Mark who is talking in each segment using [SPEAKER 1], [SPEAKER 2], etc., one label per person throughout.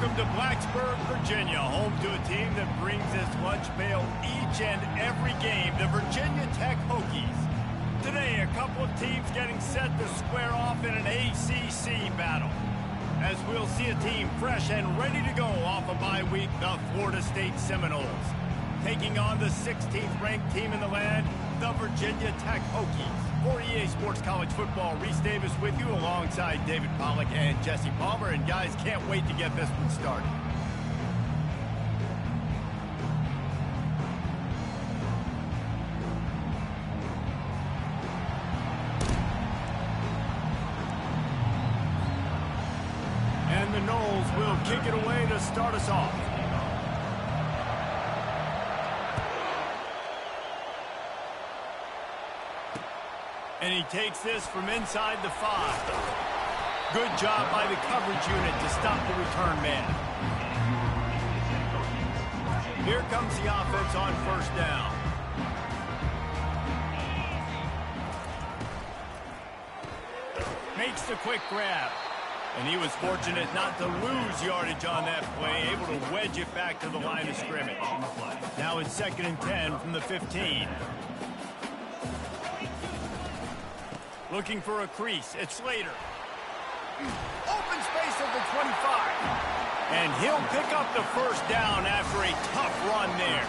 [SPEAKER 1] Welcome to Blacksburg, Virginia, home to a team that brings its lunch pail each and every game, the Virginia Tech Hokies. Today, a couple of teams getting set to square off in an ACC battle, as we'll see a team fresh and ready to go off a bye week, the Florida State Seminoles, taking on the 16th ranked team in the land, the Virginia Tech Hokies. For EA Sports College Football, Reese Davis with you alongside David Pollack and Jesse Palmer. And guys, can't wait to get this one started. And the Noles will kick it away to start us off. And he takes this from inside the 5. Good job by the coverage unit to stop the return man. Here comes the offense on first down. Makes the quick grab. And he was fortunate not to lose yardage on that play, able to wedge it back to the line of scrimmage. Now it's 2nd and 10 from the 15. Looking for a crease. It's Slater. Open space at the 25. And he'll pick up the first down after a tough run there.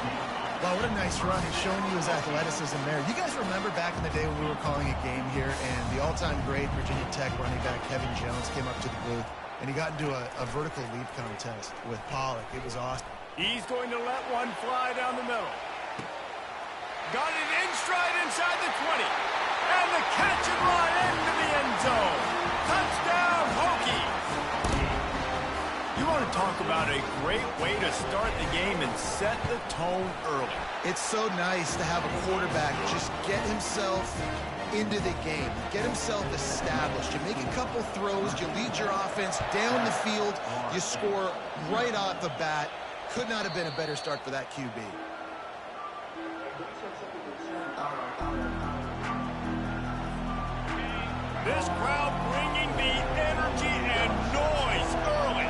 [SPEAKER 2] Wow, what a nice run. He's showing you his athleticism there. You guys remember back in the day when we were calling a game here and the all-time great Virginia Tech running back Kevin Jones came up to the booth and he got into a vertical leap contest with Pollock. It was awesome.
[SPEAKER 1] He's going to let one fly down the middle. Got it in stride inside the 20. And the catch and run into the end zone. Touchdown, Hokies. You want to talk about a great way to start the game and set the tone early.
[SPEAKER 2] It's so nice to have a quarterback just get himself into the game, get himself established. You make a couple throws, you lead your offense down the field, you score right off the bat. Could not have been a better start for that QB.
[SPEAKER 1] This crowd bringing the energy and noise early.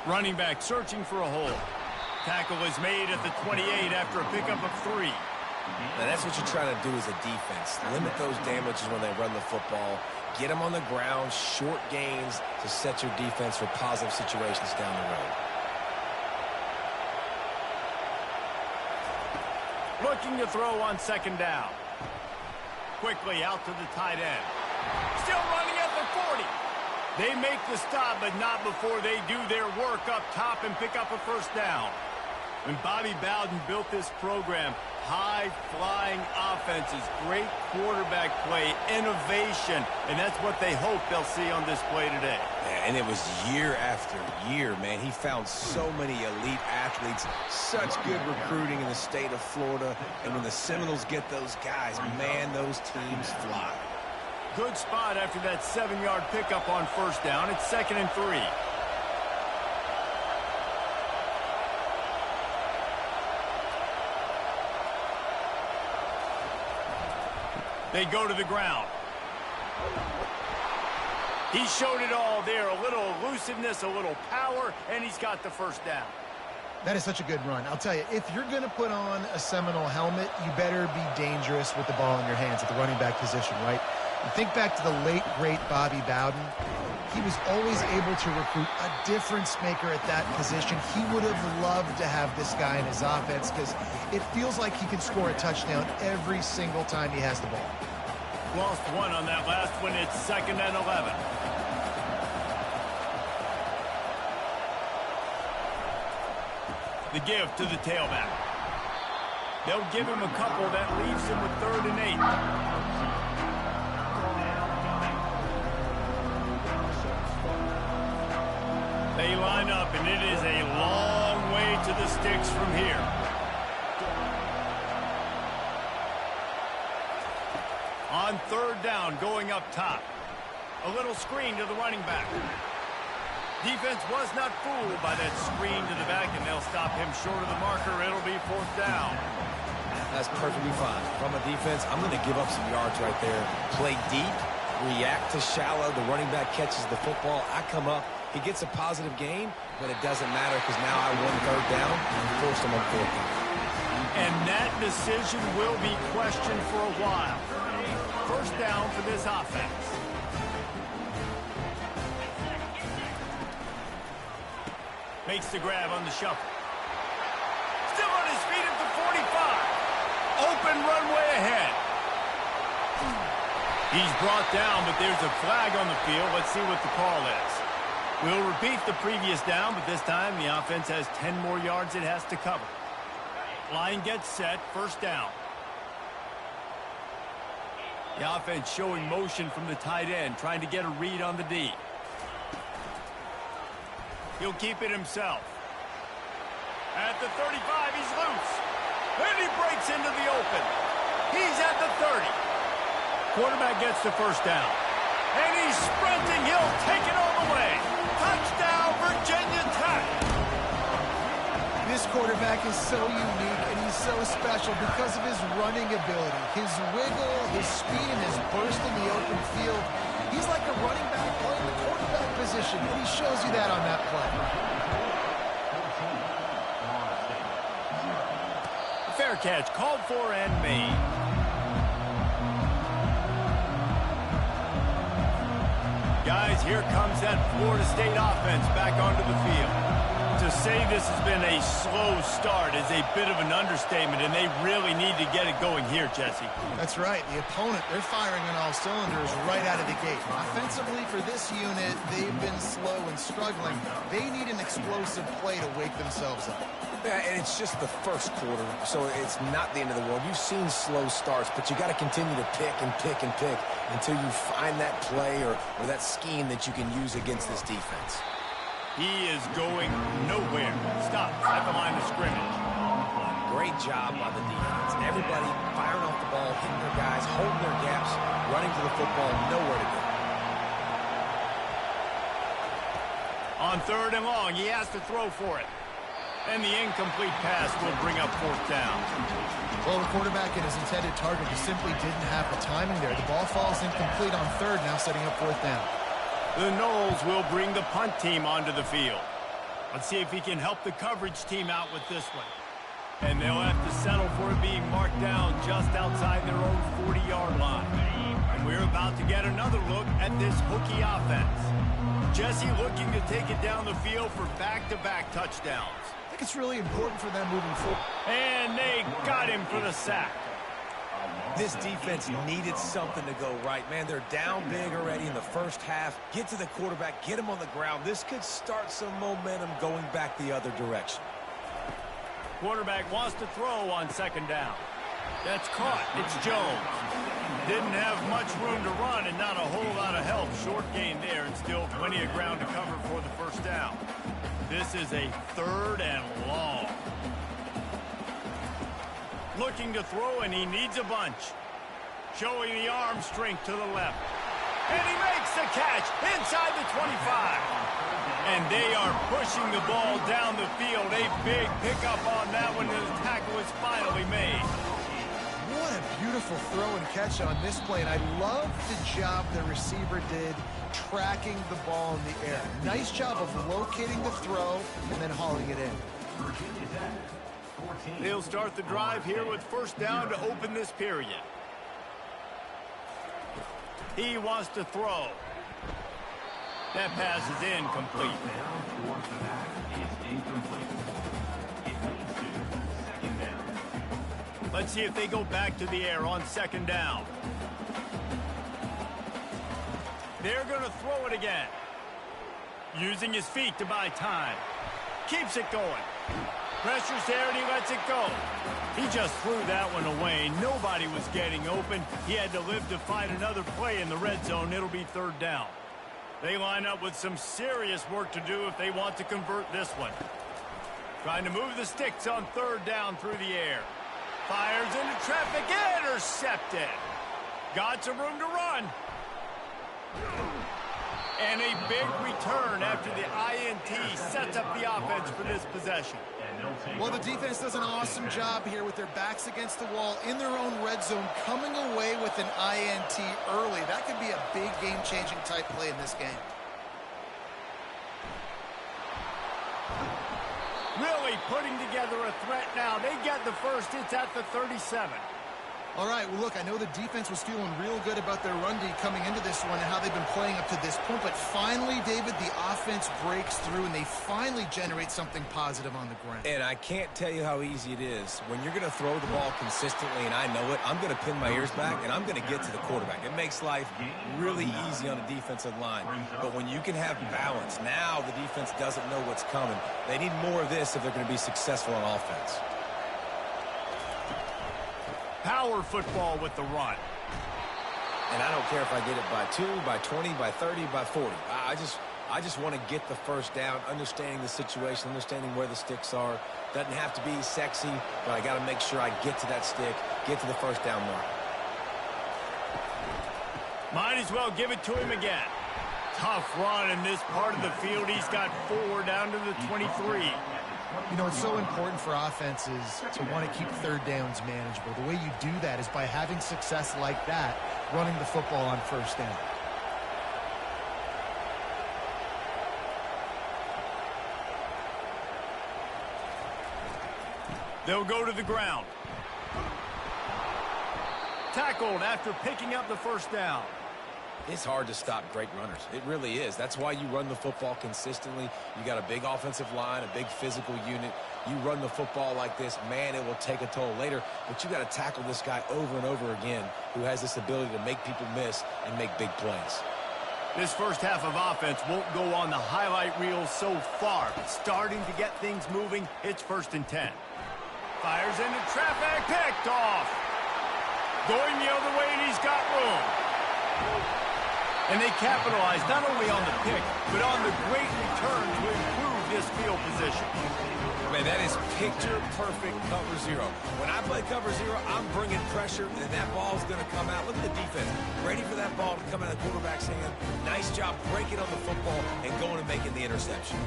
[SPEAKER 1] Running back searching for a hole. Tackle is made at the 28 after a pickup of 3.
[SPEAKER 3] Now that's what you're trying to do as a defense. Limit those damages when they run the football. Get them on the ground, short gains to set your defense for positive situations down the road.
[SPEAKER 1] Looking to throw on 2nd down. Quickly out to the tight end. Still running at the 40. They make the stop, but not before they do their work up top and pick up a first down. When Bobby Bowden built this program, high-flying offenses, great quarterback play, innovation, and that's what they hope they'll see on display today.
[SPEAKER 3] Yeah, and it was year after year, man. He found so many elite athletes, such good recruiting in the state of Florida, and when the Seminoles get those guys, man, those teams fly.
[SPEAKER 1] Good spot after that 7-yard pickup on first down. It's 2nd and 3. They go to the ground. He showed it all there. A little elusiveness, a little power, and he's got the first down.
[SPEAKER 2] That is such a good run. I'll tell you, if you're going to put on a Seminole helmet, you better be dangerous with the ball in your hands at the running back position, right? You think back to the late, great Bobby Bowden. He was always able to recruit a difference maker at that position. He would have loved to have this guy in his offense because it feels like he can score a touchdown every single time he has the ball.
[SPEAKER 1] Lost one on that last one. It's 2nd and 11. The give to the tailback. They'll give him a couple. That leaves him with 3rd and 8. They line up, and it is a long way to the sticks from here. On 3rd down, going up top. A little screen to the running back. Defense was not fooled by that screen to the back, and they'll stop him short of the marker. It'll be 4th down.
[SPEAKER 3] That's perfectly fine. From a defense, I'm going to give up some yards right there. Play deep, react to shallow. The running back catches the football. I come up. He gets a positive gain, but it doesn't matter because now I won third down and forced him on fourth down.
[SPEAKER 1] And that decision will be questioned for a while. First down for this offense. Makes the grab on the shuffle. Still on his feet at the 45. Open runway ahead. He's brought down, but there's a flag on the field. Let's see what the call is. We'll repeat the previous down, but this time the offense has 10 more yards it has to cover. Line gets set, first down. The offense showing motion from the tight end, trying to get a read on the D. He'll keep it himself. At the 35, he's loose. And he breaks into the open. He's at the 30. Quarterback gets the first down. And he's sprinting. He'll take it all the way. Touchdown, Virginia Tech.
[SPEAKER 2] This quarterback is so unique and he's so special because of his running ability, his wiggle, his speed, and his burst in the open field. He's like a running back playing the quarterback position, and he shows you that on that play.
[SPEAKER 1] Fair catch, called for and made. Guys, here comes that Florida State offense back onto the field. To say this has been a slow start is a bit of an understatement, and they really need to get it going here, Jesse.
[SPEAKER 2] That's right. The opponent, they're firing on all cylinders right out of the gate. Offensively, for this unit, they've been slow and struggling. They need an explosive play to wake themselves up.
[SPEAKER 3] Yeah, and it's just the first quarter, so it's not the end of the world. You've seen slow starts, but you got to continue to pick and pick and pick until you find that play or that scheme that you can use against this defense.
[SPEAKER 1] He is going nowhere. Stops at the line of scrimmage.
[SPEAKER 3] Great job by the defense. Everybody firing off the ball, hitting their guys, holding their gaps, running to the football, nowhere to go.
[SPEAKER 1] On third and long, he has to throw for it. And the incomplete pass will bring up fourth down.
[SPEAKER 2] Well, the quarterback and his intended target just simply didn't have the timing there. The ball falls incomplete on third, now setting up fourth down.
[SPEAKER 1] The Noles will bring the punt team onto the field. Let's see if he can help the coverage team out with this one. And they'll have to settle for it being marked down just outside their own 40-yard line. And we're about to get another look at this Hokie offense. Jesse looking to take it down the field for back-to-back touchdowns.
[SPEAKER 2] I think it's really important for them moving forward.
[SPEAKER 1] And they got him for the sack.
[SPEAKER 3] This defense needed something to go right. Man, they're down big already in the first half. Get to the quarterback, get him on the ground. This could start some momentum going back the other direction.
[SPEAKER 1] Quarterback wants to throw on second down. That's caught. It's Jones. Didn't have much room to run and not a whole lot of help. Short gain there and still plenty of ground to cover for the first down. This is a third and long. Looking to throw, and he needs a bunch. Showing the arm strength to the left. And he makes the catch inside the 25. And they are pushing the ball down the field. A big pickup on that one, and the tackle is finally made.
[SPEAKER 2] What a beautiful throw and catch on this play. And I love the job the receiver did tracking the ball in the air. Nice job of locating the throw and then hauling it in.
[SPEAKER 1] They'll start the drive here with first down to open this period. He wants to throw. That pass is incomplete. Let's see if they go back to the air on second down. They're going to throw it again. Using his feet to buy time. Keeps it going. Pressure's there and he lets it go. He just threw that one away. Nobody was getting open. He had to live to find another play in the red zone. It'll be third down. They line up with some serious work to do if they want to convert this one. Trying to move the sticks on third down through the air. Fires into traffic. Intercepted. Got some room to run. And a big return after the INT sets up the offense for this possession.
[SPEAKER 2] Well, the defense does an awesome job here with their backs against the wall in their own red zone, coming away with an INT early. That could be a big game-changing type play in this game.
[SPEAKER 1] Really putting together a threat now. They get the first. It's at the 37.
[SPEAKER 2] All right, well, look, I know the defense was feeling real good about their run D coming into this one and how they've been playing up to this point, but finally, David, the offense breaks through and they finally generate something positive on the ground.
[SPEAKER 3] And I can't tell you how easy it is. When you're going to throw the ball consistently, and I know it, I'm going to pin my ears back, and I'm going to get to the quarterback. It makes life really easy on the defensive line. But when you can have balance, now the defense doesn't know what's coming. They need more of this if they're going to be successful on offense.
[SPEAKER 1] Power football with the run.
[SPEAKER 3] And I don't care if I get it by 2, by 20, by 30, by 40. I just want to get the first down, understanding the situation, understanding where the sticks are. Doesn't have to be sexy, but I got to make sure I get to that stick, get to the first down mark.
[SPEAKER 1] Might as well give it to him again. Tough run in this part of the field. He's got 4 down to the 23.
[SPEAKER 2] You know, it's so important for offenses to want to keep third downs manageable. The way you do that is by having success like that, running the football on first down.
[SPEAKER 1] They'll go to the ground. Tackled after picking up the first down.
[SPEAKER 3] It's hard to stop great runners. It really is. That's why you run the football consistently. You got a big offensive line, a big physical unit. You run the football like this, man, it will take a toll later. But you got to tackle this guy over and over again who has this ability to make people miss and make big plays.
[SPEAKER 1] This first half of offense won't go on the highlight reel so far, but starting to get things moving, it's 1st and 10. Fires into traffic, picked off. Going the other way, and he's got room. And they capitalize not only on the pick, but on the great return to improve this field position.
[SPEAKER 3] Man, that is picture-perfect cover zero. When I play cover zero, I'm bringing pressure, and that ball's going to come out. Look at the defense. Ready for that ball to come out of the quarterback's hand. Nice job breaking on the football and going and making the interception.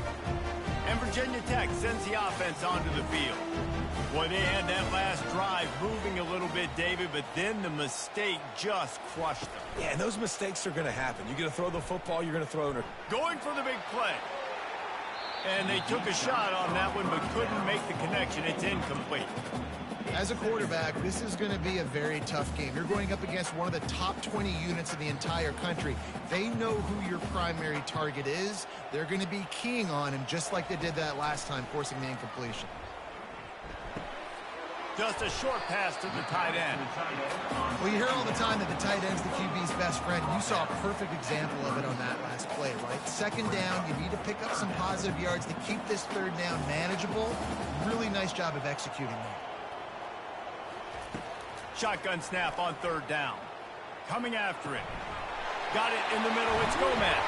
[SPEAKER 1] And Virginia Tech sends the offense onto the field. Boy, they had that last drive moving a little bit, David, but then the mistake just crushed them.
[SPEAKER 3] Yeah, and those mistakes are going to happen. You're going to throw the football, you're going to throw it.
[SPEAKER 1] Going for the big play. And they took a shot on that one, but couldn't make the connection. It's incomplete.
[SPEAKER 2] As a quarterback, this is going to be a very tough game. You're going up against one of the top 20 units in the entire country. They know who your primary target is. They're going to be keying on him, just like they did that last time, forcing the incompletion.
[SPEAKER 1] Just a short pass to the tight end.
[SPEAKER 2] Well, you hear all the time that the tight end's the QB's best friend. You saw a perfect example of it on that last play, right? 2nd down, you need to pick up some positive yards to keep this 3rd down manageable. Really nice job of executing that.
[SPEAKER 1] Shotgun snap on 3rd down. Coming after it. Got it in the middle. It's Gomez.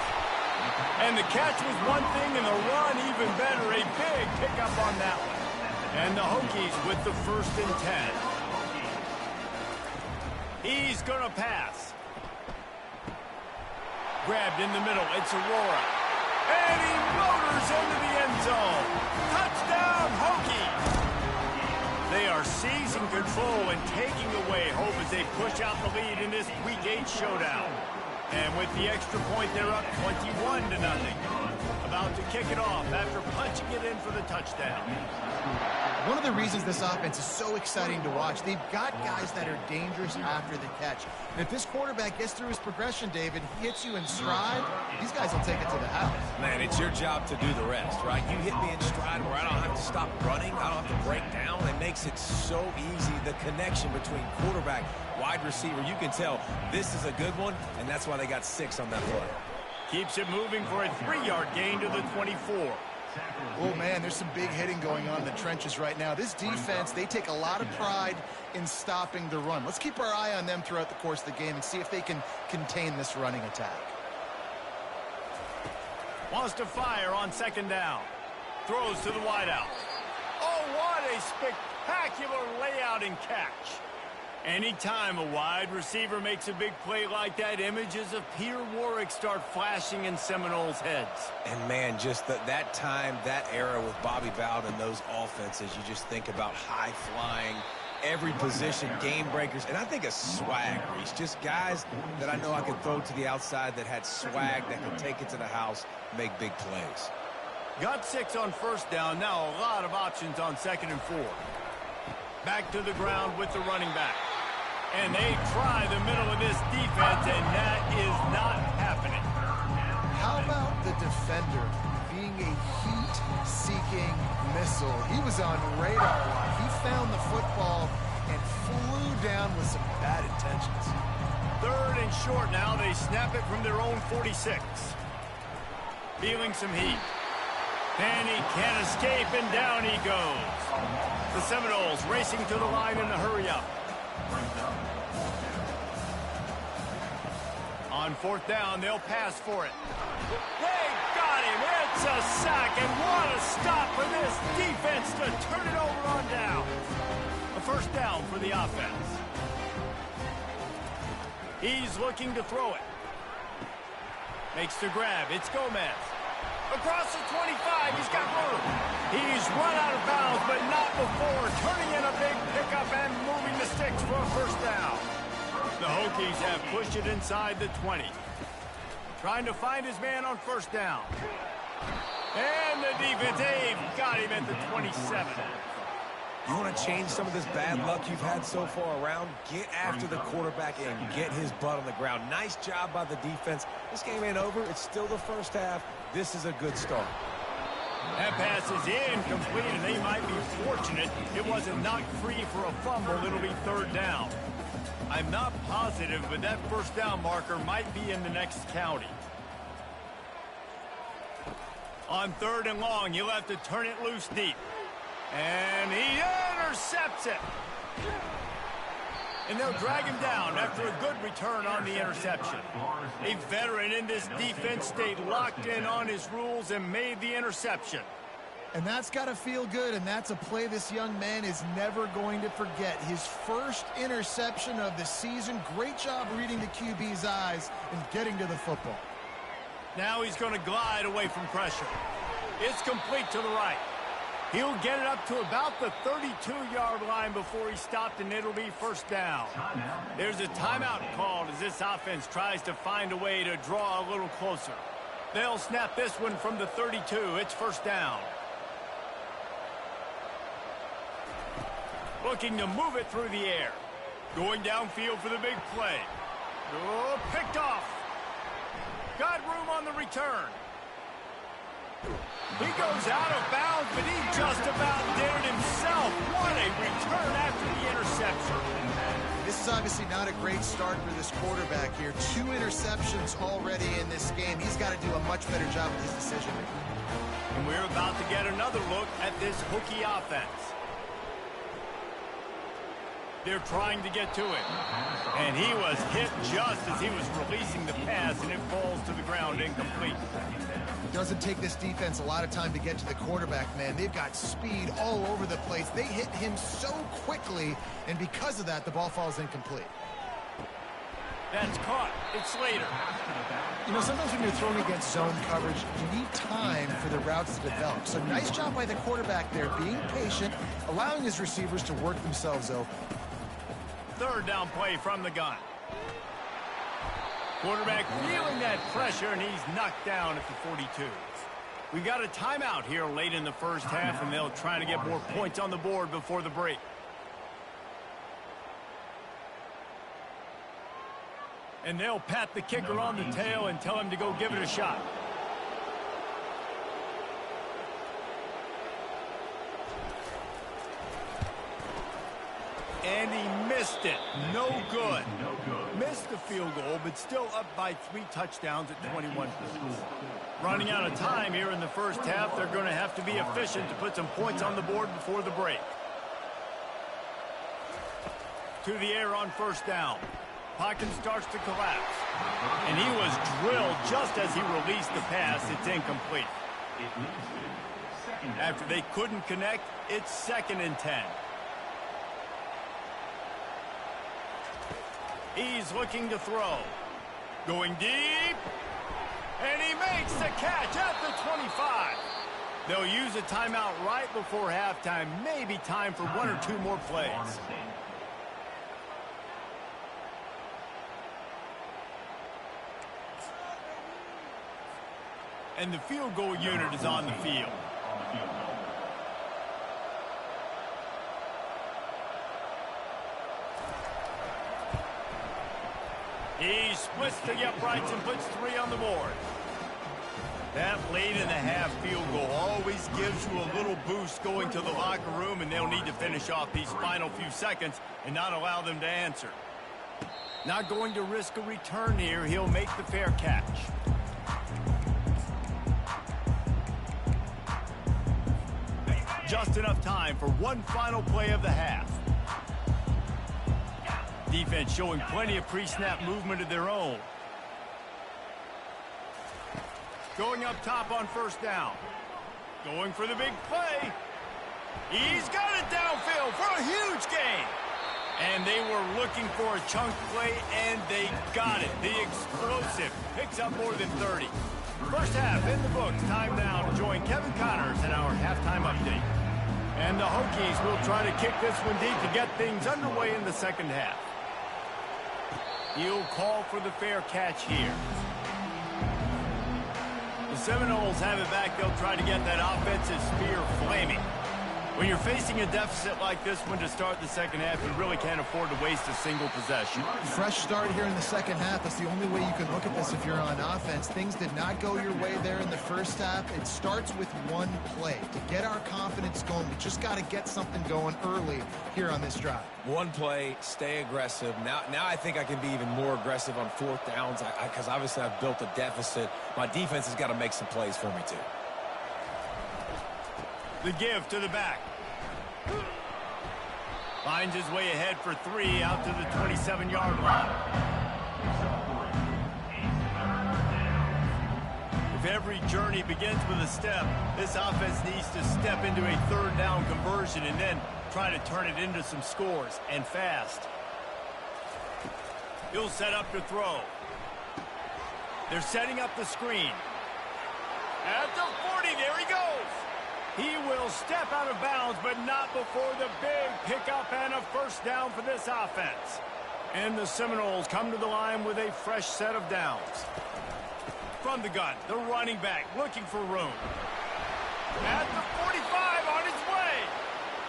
[SPEAKER 1] And the catch was one thing and the run even better. A big pickup on that one. And the Hokies with the 1st and 10. He's going to pass. Grabbed in the middle. It's Aurora. And he motors into the end zone. Touchdown, Hokies. They are seizing control and taking away hope as they push out the lead in this Week 8 showdown. And with the extra point, they're up 21-0. About to kick it off after punching it in for the touchdown.
[SPEAKER 2] One of the reasons this offense is so exciting to watch, they've got guys that are dangerous after the catch. And if this quarterback gets through his progression, David, he hits you in stride, these guys will take it to the house.
[SPEAKER 3] Man, it's your job to do the rest, right? You hit me in stride where I don't have to stop running, I don't have to break down. It makes it so easy, the connection between quarterback, wide receiver. You can tell this is a good one, and that's why they got 6 on that play.
[SPEAKER 1] Keeps it moving for a 3-yard gain to the 24.
[SPEAKER 2] Oh, man, there's some big hitting going on in the trenches right now. This defense, they take a lot of pride in stopping the run. Let's keep our eye on them throughout the course of the game and see if they can contain this running attack.
[SPEAKER 1] Wants to fire on 2nd down. Throws to the wideout. Oh, what a spectacular layout and catch. Anytime a wide receiver makes a big play like that, images of Peter Warrick start flashing in Seminoles' heads.
[SPEAKER 3] And, man, just that time, that era with Bobby Bowden and those offenses, you just think about high-flying, every position, game breakers, and I think a swag, Reese. Just guys that I know I could throw to the outside that had swag that could take it to the house, make big plays.
[SPEAKER 1] Got 6 on first down. Now a lot of options on 2nd and 4. Back to the ground with the running back. And they try the middle of this defense, and that is not happening.
[SPEAKER 2] How about the defender being a heat-seeking missile? He was on radar. He found the football and flew down with some bad intentions.
[SPEAKER 1] 3rd and short now. They snap it from their own 46. Feeling some heat. And he can't escape, and down he goes. The Seminoles racing to the line in a hurry-up. On 4th down, they'll pass for it. They got him. It's a sack, and what a stop for this defense to turn it over on down. A 1st down for the offense. He's looking to throw it. Makes the grab. It's Gomez. Across the 25, he's got room. He's run out of bounds, but not before turning in a big pickup and moving the sticks for a 1st down. The Hokies have pushed it inside the 20. Trying to find his man on 1st down. And the defense, they've got him at the 27.
[SPEAKER 3] You want to change some of this bad luck you've had so far around? Get after the quarterback and get his butt on the ground. Nice job by the defense. This game ain't over. It's still the 1st half. This is a good start.
[SPEAKER 1] That pass is incomplete, and they might be fortunate it wasn't knocked free for a fumble. It'll be 3rd down. I'm not positive, but that 1st down marker might be in the next county. On 3rd and long, you'll have to turn it loose deep. And he intercepts it. And they'll drag him down after a good return on the interception. A veteran in this defense stayed locked in on his rules and made the interception.
[SPEAKER 2] And that's got to feel good, and that's a play this young man is never going to forget. His 1st interception of the season. Great job reading the QB's eyes and getting to the football.
[SPEAKER 1] Now he's going to glide away from pressure. It's complete to the right. He'll get it up to about the 32-yard line before he stopped, and it'll be 1st down. There's a timeout called as this offense tries to find a way to draw a little closer. They'll snap this one from the 32. It's 1st down. Looking to move it through the air. Going downfield for the big play. Oh, picked off. Got room on the return. He goes out of bounds, but he just about did it himself. What a return after the interception.
[SPEAKER 2] This is obviously not a great start for this quarterback here. 2 interceptions already in this game. He's got to do a much better job with his decision-making.
[SPEAKER 1] And we're about to get another look at this Hokie offense. They're trying to get to him. And he was hit just as he was releasing the pass, and it falls to the ground incomplete.
[SPEAKER 2] It doesn't take this defense a lot of time to get to the quarterback, man. They've got speed all over the place. They hit him so quickly, and because of that, the ball falls incomplete.
[SPEAKER 1] That's caught. It's Slater.
[SPEAKER 2] You know, sometimes when you're throwing against zone coverage, you need time for the routes to develop. So nice job by the quarterback there, being patient, allowing his receivers to work themselves open.
[SPEAKER 1] 3rd down play from the gun. Quarterback feeling that pressure, and he's knocked down at the 42. We got a timeout here late in the 1st half, and they'll try to get more points on the board before the break. And they'll pat the kicker on the tail and tell him to go give it a shot. And he missed it. No good. Missed the field goal, but still up by 3 touchdowns at 21 points. Running out of time here in the 1st half, they're going to have to be efficient to put some points on the board before the break. To the air on 1st down. Pocket starts to collapse. And he was drilled just as he released the pass. It's incomplete. After they couldn't connect, it's 2nd and 10. He's looking to throw. Going deep. And he makes the catch at the 25. They'll use a timeout right before halftime. Maybe time for 1 or 2 more plays. And the field goal unit is on the field. He splits the uprights and puts 3 on the board. That late in the half field goal always gives you a little boost going to the locker room, and they'll need to finish off these final few seconds and not allow them to answer. Not going to risk a return here. He'll make the fair catch. Just enough time for one final play of the half. Defense showing plenty of pre-snap movement of their own. Going up top on first down. Going for the big play. He's got it downfield for a huge gain. And they were looking for a chunk play, and they got it. The explosive picks up more than 30. First half in the books. Time now to join Kevin Connors in our halftime update. And the Hokies will try to kick this one deep to get things underway in the second half. He'll call for the fair catch here. The Seminoles have it back. They'll try to get that offensive spear flaming. When you're facing a deficit like this one to start the second half, you really can't afford to waste a single possession.
[SPEAKER 2] Fresh start here in the second half. That's the only way you can look at this if you're on offense. Things did not go your way there in the first half. It starts with one play. To get our confidence going, we just got to get something going early here on this drive.
[SPEAKER 3] One play, stay aggressive. Now I think I can be even more aggressive on 4th downs because obviously I've built a deficit. My defense has got to make some plays for me too.
[SPEAKER 1] The give to the back. Finds his way ahead for 3 out to the 27-yard line. If every journey begins with a step, this offense needs to step into a 3rd down conversion and then try to turn it into some scores, and fast. He'll set up to throw. They're setting up the screen. At the 40, there he goes. He will step out of bounds, but not before the big pickup and a first down for this offense. And the Seminoles come to the line with a fresh set of downs. From the gun, the running back looking for room. At the 45, on his way.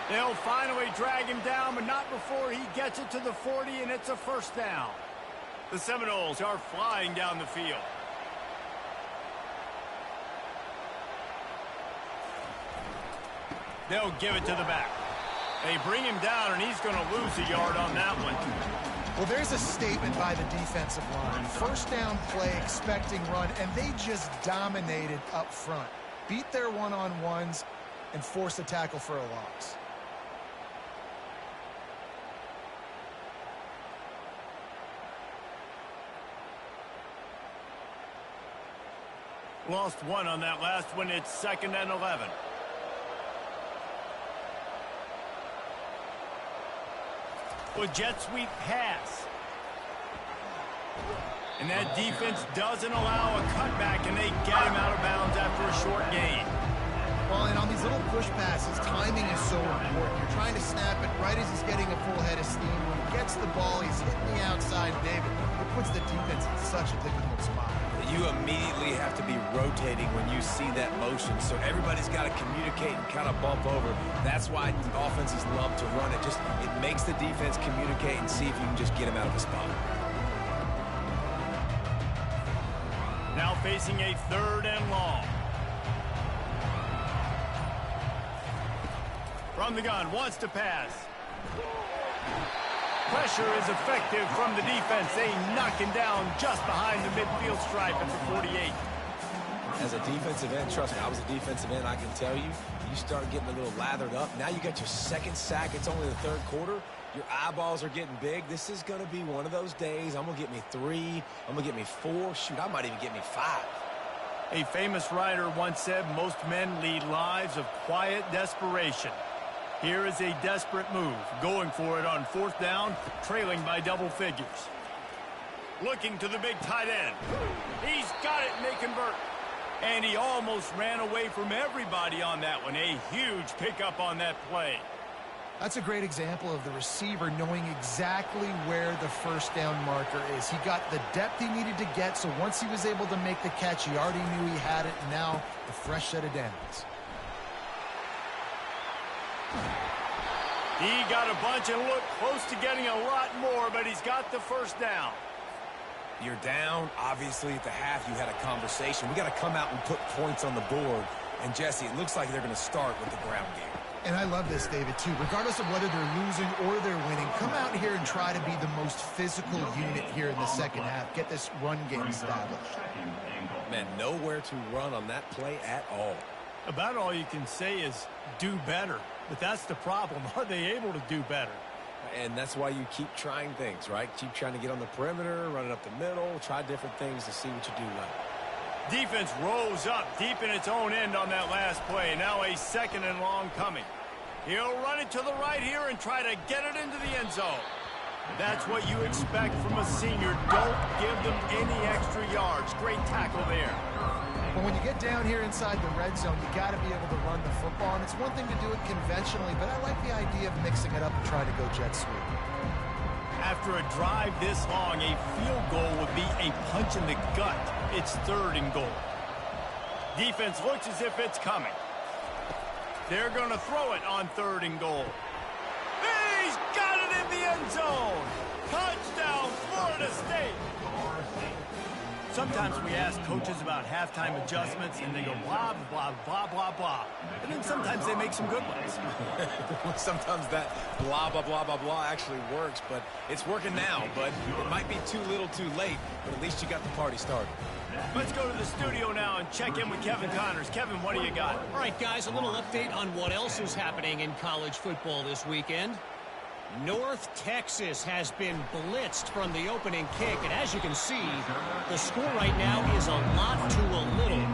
[SPEAKER 1] They'll finally drag him down, but not before he gets it to the 40, and it's a first down. The Seminoles are flying down the field. They'll give it to the back. They bring him down, and he's going to lose a yard on that one.
[SPEAKER 2] Well, there's a statement by the defensive line. First down play, expecting run, and they just dominated up front. Beat their one-on-ones and force a tackle for a loss.
[SPEAKER 1] Lost 1 on that last one. It's 2nd and 11. With jet sweep pass. And that defense doesn't allow a cutback, and they get him out of bounds after a short gain.
[SPEAKER 2] Well, and on these little push passes, timing is so important. You're trying to snap it right as he's getting a full head of steam. When he gets the ball, he's hitting the outside, David. It puts the defense in such a difficult spot.
[SPEAKER 3] You immediately have to be rotating when you see that motion, so everybody's got to communicate and kind of bump over. That's why offenses love to run it. It makes the defense communicate and see if you can just get him out of the spot.
[SPEAKER 1] Now facing a 3rd and long. From the gun, wants to pass. Pressure is effective from the defense. They knock him down just behind the midfield stripe at the 48.
[SPEAKER 3] As a defensive end, trust me, I was a defensive end, I can tell you, you start getting a little lathered up. Now you got your 2nd sack. It's only the 3rd quarter. Your eyeballs are getting big. This is going to be one of those days. I'm going to get me 3. I'm going to get me 4. Shoot, I might even get me 5.
[SPEAKER 1] A famous writer once said, most men lead lives of quiet desperation. Here is a desperate move, going for it on 4th down, trailing by double figures. Looking to the big tight end. He's got it, and they convert. And he almost ran away from everybody on that one. A huge pickup on that play.
[SPEAKER 2] That's a great example of the receiver knowing exactly where the first down marker is. He got the depth he needed to get, so once he was able to make the catch, he already knew he had it, and now a fresh set of downs.
[SPEAKER 1] He got a bunch and looked close to getting a lot more, but he's got the first down.
[SPEAKER 3] You're down. Obviously, at the half, you had a conversation. We got to come out and put points on the board. And, Jesse, it looks like they're going to start with the ground game.
[SPEAKER 2] And I love this, David, too. Regardless of whether they're losing or they're winning, come out here and try to be the most physical unit here in the second half. Get this run game established.
[SPEAKER 3] Man, nowhere to run on that play at all.
[SPEAKER 1] About all you can say is do better. But that's the problem. Are they able to do better?
[SPEAKER 3] And that's why you keep trying things, right? Keep trying to get on the perimeter, run it up the middle, try different things to see what you do well.
[SPEAKER 1] Defense rose up deep in its own end on that last play. Now a second and long coming. He'll run it to the right here and try to get it into the end zone. That's what you expect from a senior. Don't give them any extra yards. Great tackle there.
[SPEAKER 2] But when you get down here inside the red zone, you got to be able to run the football. And it's one thing to do it conventionally, but I like the idea of mixing it up and trying to go jet sweep.
[SPEAKER 1] After a drive this long, a field goal would be a punch in the gut. It's 3rd and goal. Defense looks as if it's coming. They're going to throw it on 3rd and goal. He's got it in the end zone. Touchdown, Florida State. Sometimes we ask coaches about halftime adjustments, and they go blah, blah, blah, blah, blah. And then sometimes they make some good ones.
[SPEAKER 3] Sometimes that blah, blah, blah, blah, blah actually works, but it's working now. But it might be too little too late, but at least you got the party started.
[SPEAKER 1] Let's go to the studio now and check in with Kevin Connors. Kevin, what do you got?
[SPEAKER 4] All right, guys, a little update on what else is happening in college football this weekend. North Texas has been blitzed from the opening kick, and as you can see, the score right now is a lot to a little.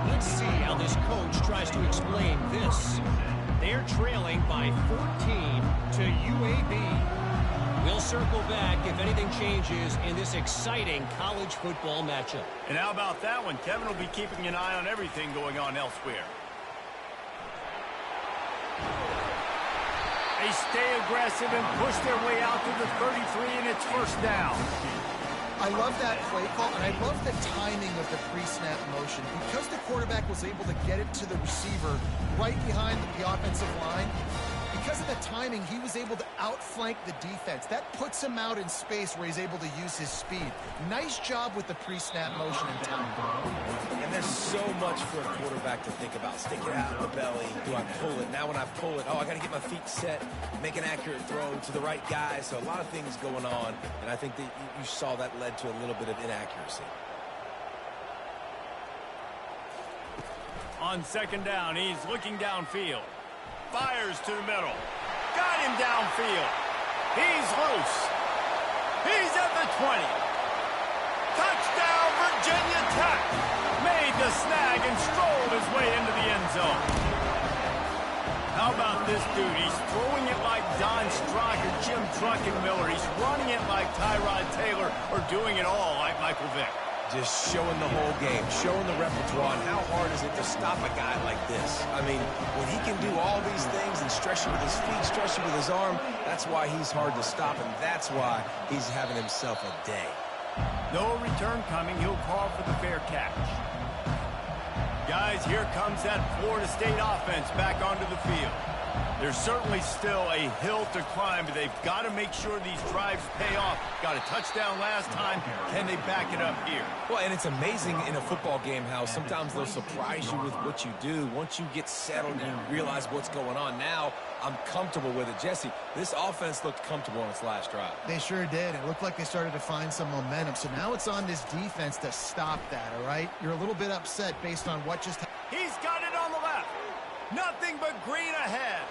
[SPEAKER 4] Let's see how this coach tries to explain this. They're trailing by 14 to UAB. We'll circle back if anything changes in this exciting college football matchup.
[SPEAKER 1] And how about that one? Kevin will be keeping an eye on everything going on elsewhere. They stay aggressive and push their way out to the 33, and it's first down.
[SPEAKER 2] I love that play call, and I love the timing of the pre-snap motion. Because the quarterback was able to get it to the receiver right behind the offensive line, because of the timing, he was able to outflank the defense. That puts him out in space where he's able to use his speed. Nice job with the pre-snap motion and timing.
[SPEAKER 3] And there's so much for a quarterback to think about. Stick it out of the belly. Do I pull it? Now when I pull it, oh, I got to get my feet set, make an accurate throw to the right guy. So a lot of things going on, and I think that you saw that led to a little bit of inaccuracy.
[SPEAKER 1] On second down, he's looking downfield. Fires to the middle. Got him downfield. He's loose. He's at the 20. Touchdown, Virginia Tech. Made the snag and strolled his way into the end zone. How about this dude? He's throwing it like Don Strock or Jim Truckenmiller. He's running it like Tyrod Taylor or doing it all like Michael Vick.
[SPEAKER 3] Just showing the whole game, showing the repertoire, and how hard is it to stop a guy like this? I mean, when he can do all these things and stretch you with his feet, stretch you with his arm, that's why he's hard to stop, and that's why he's having himself a day.
[SPEAKER 1] No return coming. He'll call for the fair catch. Guys, here comes that Florida State offense back onto the field. There's certainly still a hill to climb, but they've got to make sure these drives pay off. Got a touchdown last time. Can they back it up here?
[SPEAKER 3] Well, and it's amazing in a football game how sometimes they'll surprise you with what you do. Once you get settled, you realize what's going on. Now, I'm comfortable with it. Jesse, this offense looked comfortable on its last drive.
[SPEAKER 2] They sure did. It looked like they started to find some momentum. So now it's on this defense to stop that, all right? You're a little bit upset based on what just happened.
[SPEAKER 1] He's got it on the left. Nothing but green ahead.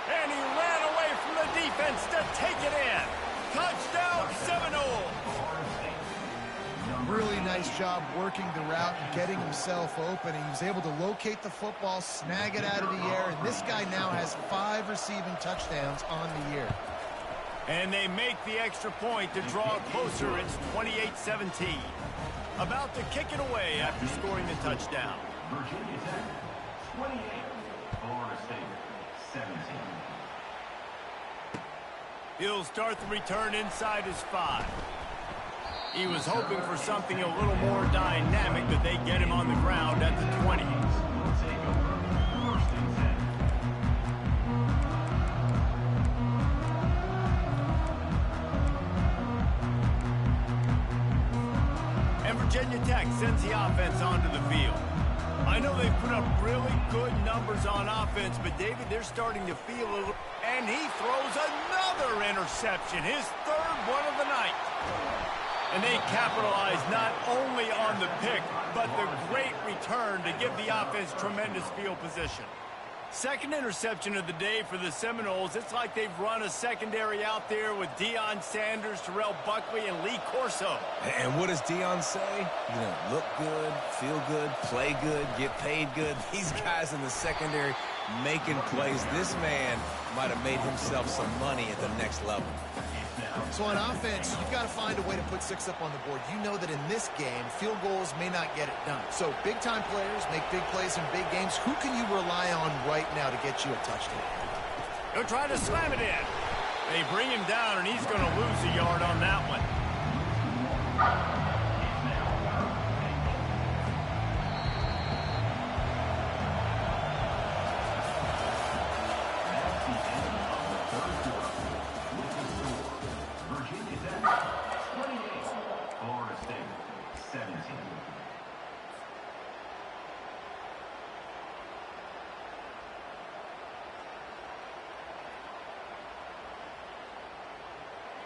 [SPEAKER 1] And he ran away from the defense to take it in. Touchdown, Seminoles.
[SPEAKER 2] Really nice job working the route and getting himself open. He was able to locate the football, snag it out of the air, and this guy now has 5 receiving touchdowns on the year.
[SPEAKER 1] And they make the extra point to draw it closer. It's 28-17. About to kick it away after scoring the touchdown.
[SPEAKER 5] Virginia Tech, 28. Florida State, 17.
[SPEAKER 1] He'll start the return inside his 5. He was hoping for something a little more dynamic, but they get him on the ground at the 20. And Virginia Tech sends the offense onto the field. I know they've put up really good numbers on offense, but David, they're starting to feel a little... And he throws another interception, his third one of the night. And they capitalize not only on the pick, but the great return to give the offense tremendous field position. Second interception of the day for the Seminoles. It's like they've run a secondary out there with Deion Sanders, Terrell Buckley, and Lee Corso.
[SPEAKER 3] And what does Deion say? You know, look good, feel good, play good, get paid good. These guys in the secondary making plays. This man might have made himself some money at the next level.
[SPEAKER 2] So on offense, you've got to find a way to put 6 up on the board. You know that in this game, field goals may not get it done. So big-time players make big plays in big games. Who can you rely on right now to get you a touchdown?
[SPEAKER 1] He'll try to slam it in. They bring him down, and he's going to lose a yard on that one.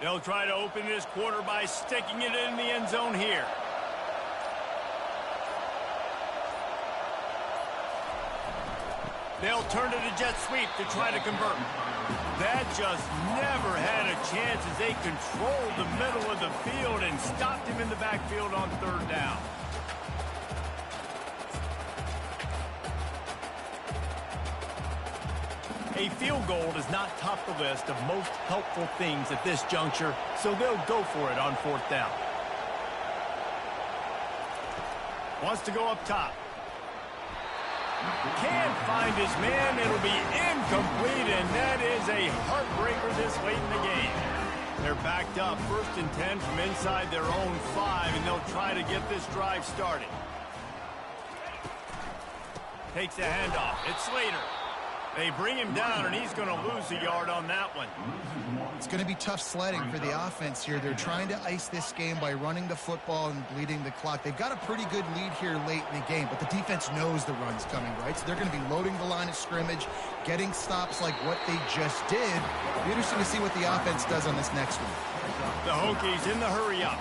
[SPEAKER 1] They'll try to open this quarter by sticking it in the end zone here. They'll turn to the jet sweep to try to convert. That just never had a chance as they controlled the middle of the field and stopped him in the backfield on third down. A field goal does not top the list of most helpful things at this juncture, so they'll go for it on fourth down. Wants to go up top. Can't find his man. It'll be incomplete, and that is a heartbreaker this late in the game. They're backed up 1st and 10 from inside their own 5, and they'll try to get this drive started. Takes the handoff. It's Slater. They bring him down, and he's going to lose a yard on that one.
[SPEAKER 2] It's going to be tough sledding for the offense here. They're trying to ice this game by running the football and bleeding the clock. They've got a pretty good lead here late in the game, but the defense knows the run's coming, right? So they're going to be loading the line of scrimmage, getting stops like what they just did. It'll be interesting to see what the offense does on this next one.
[SPEAKER 1] The Hokies in the hurry up.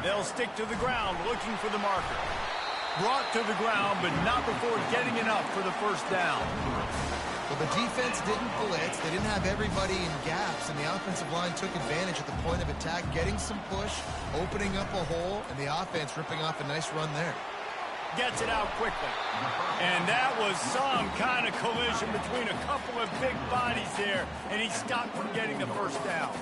[SPEAKER 1] They'll stick to the ground looking for the marker. Brought to the ground, but not before getting enough for the first down.
[SPEAKER 2] Well, the defense didn't blitz. They didn't have everybody in gaps, and the offensive line took advantage at the point of attack, getting some push, opening up a hole, and the offense ripping off a nice run there.
[SPEAKER 1] Gets it out quickly. And that was some kind of collision between a couple of big bodies there, and he stopped from getting the first down.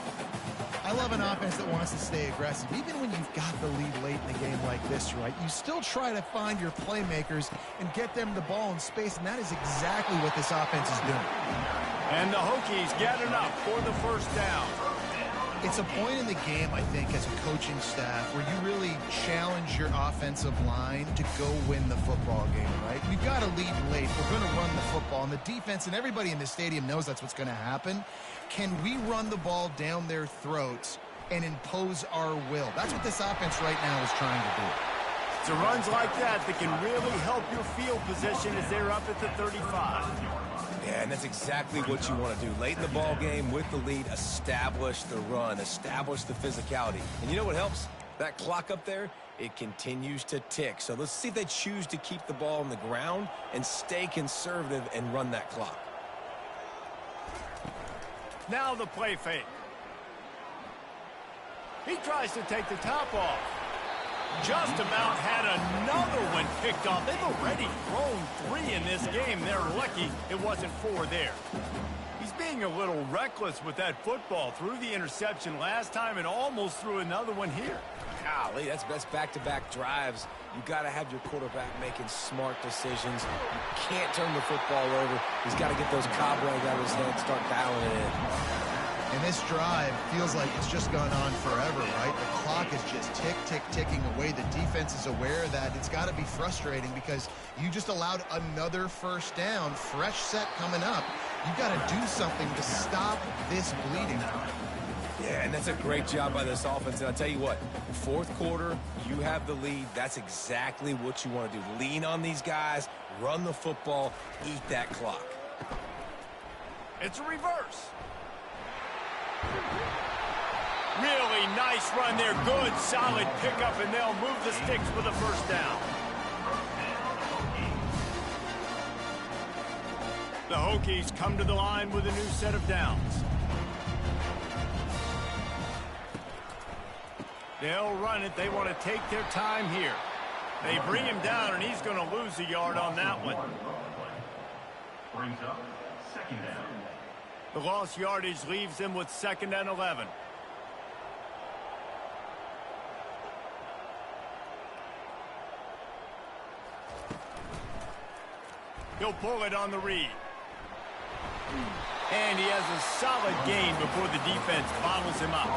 [SPEAKER 2] I love an offense that wants to stay aggressive. Even when you've got the lead late in the game like this, right, you still try to find your playmakers and get them the ball in space, and that is exactly what this offense is doing.
[SPEAKER 1] And the Hokies get enough for the first down.
[SPEAKER 2] It's a point in the game, I think, as a coaching staff where you really challenge your offensive line to go win the football game, right? We've got to lead late. We're going to run the football, and the defense and everybody in the stadium knows that's what's going to happen. Can we run the ball down their throats and impose our will? That's what this offense right now is trying to do.
[SPEAKER 1] It's runs like that that can really help your field position as they're up at the 35.
[SPEAKER 3] Yeah, and that's exactly what you want to do. Late in the ball game with the lead, establish the run, establish the physicality. And you know what helps? That clock up there, it continues to tick. So let's see if they choose to keep the ball on the ground and stay conservative and run that clock.
[SPEAKER 1] Now the play fake. He tries to take the top off. Just about had another one picked off. They've already thrown 3 in this game. They're lucky it wasn't 4 there. He He's being a little reckless with that football. Threw the interception last time and almost threw another one here.
[SPEAKER 3] Golly, that's back-to-back drives. You got to have your quarterback making smart decisions. You can't turn the football over. He's got to get those cobwebs out of his head and start dialing it in.
[SPEAKER 2] And this drive feels like it's just gone on forever, right? The clock is just ticking away. The defense is aware that it's got to be frustrating because you just allowed another first down, fresh set coming up. You've got to do something to stop this bleeding.
[SPEAKER 3] Yeah, and that's a great job by this offense. And I'll tell you what, fourth quarter, you have the lead. That's exactly what you want to do. Lean on these guys, run the football, eat that clock.
[SPEAKER 1] It's a reverse. Really nice run there. Good, solid pickup, and they'll move the sticks for the first down. The Hokies come to the line with a new set of downs. They'll run it. They want to take their time here. They bring him down, and he's going to lose a yard on that one.
[SPEAKER 5] Brings up second down.
[SPEAKER 1] The lost yardage leaves him with 2nd and 11. He'll pull it on the read. And he has a solid gain before the defense bottles him up.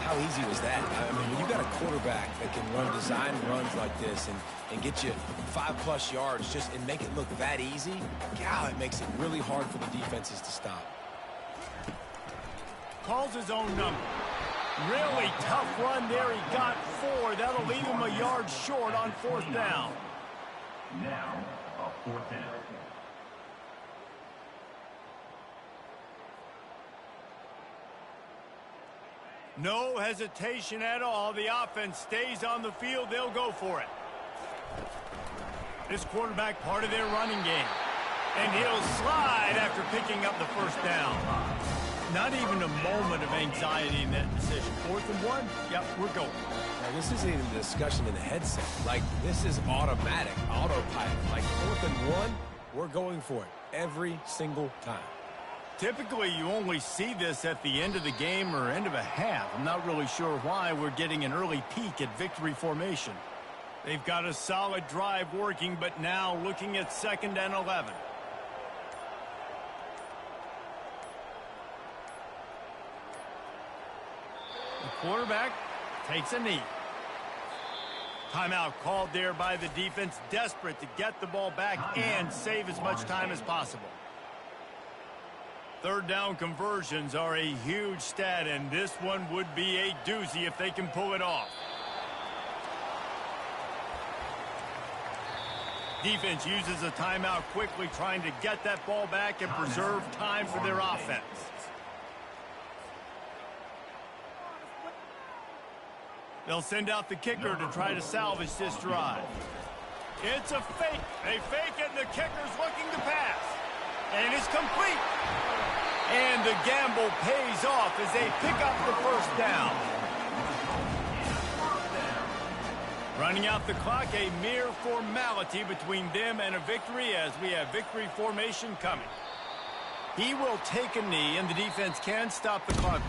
[SPEAKER 3] How easy was that? I mean, when you got a quarterback that can run design runs like this and get you 5+ yards just and make it look that easy, God, it makes it really hard for the defenses to stop.
[SPEAKER 1] Calls his own number. Really tough run there. He got 4. That'll leave him a yard short on 4th down.
[SPEAKER 5] Now, a 4th down.
[SPEAKER 1] No hesitation at all. The offense stays on the field. They'll go for it. This quarterback part of their running game. And he'll slide after picking up the first down. Not even a moment of anxiety in that decision. 4th and 1. Yep, we're going.
[SPEAKER 3] Now, this isn't even a discussion in the headset. Like, this is automatic, autopilot. Like, 4th and 1, we're going for it every single time.
[SPEAKER 1] Typically, you only see this at the end of the game or end of a half. I'm not really sure why we're getting an early peek at victory formation. They've got a solid drive working, but now looking at 2nd and 11. The quarterback takes a knee. Timeout called there by the defense, desperate to get the ball back and save as much time as possible. 3rd down conversions are a huge stat, and this one would be a doozy if they can pull it off. Defense uses a timeout quickly, trying to get that ball back and preserve time for their offense. They'll send out the kicker to try to salvage this drive. It's a fake. They fake it, and the kicker's looking to pass. And it's complete. And the gamble pays off as they pick up the first down. Running out the clock, a mere formality between them and a victory as we have victory formation coming. He will take a knee, and the defense can stop the clock.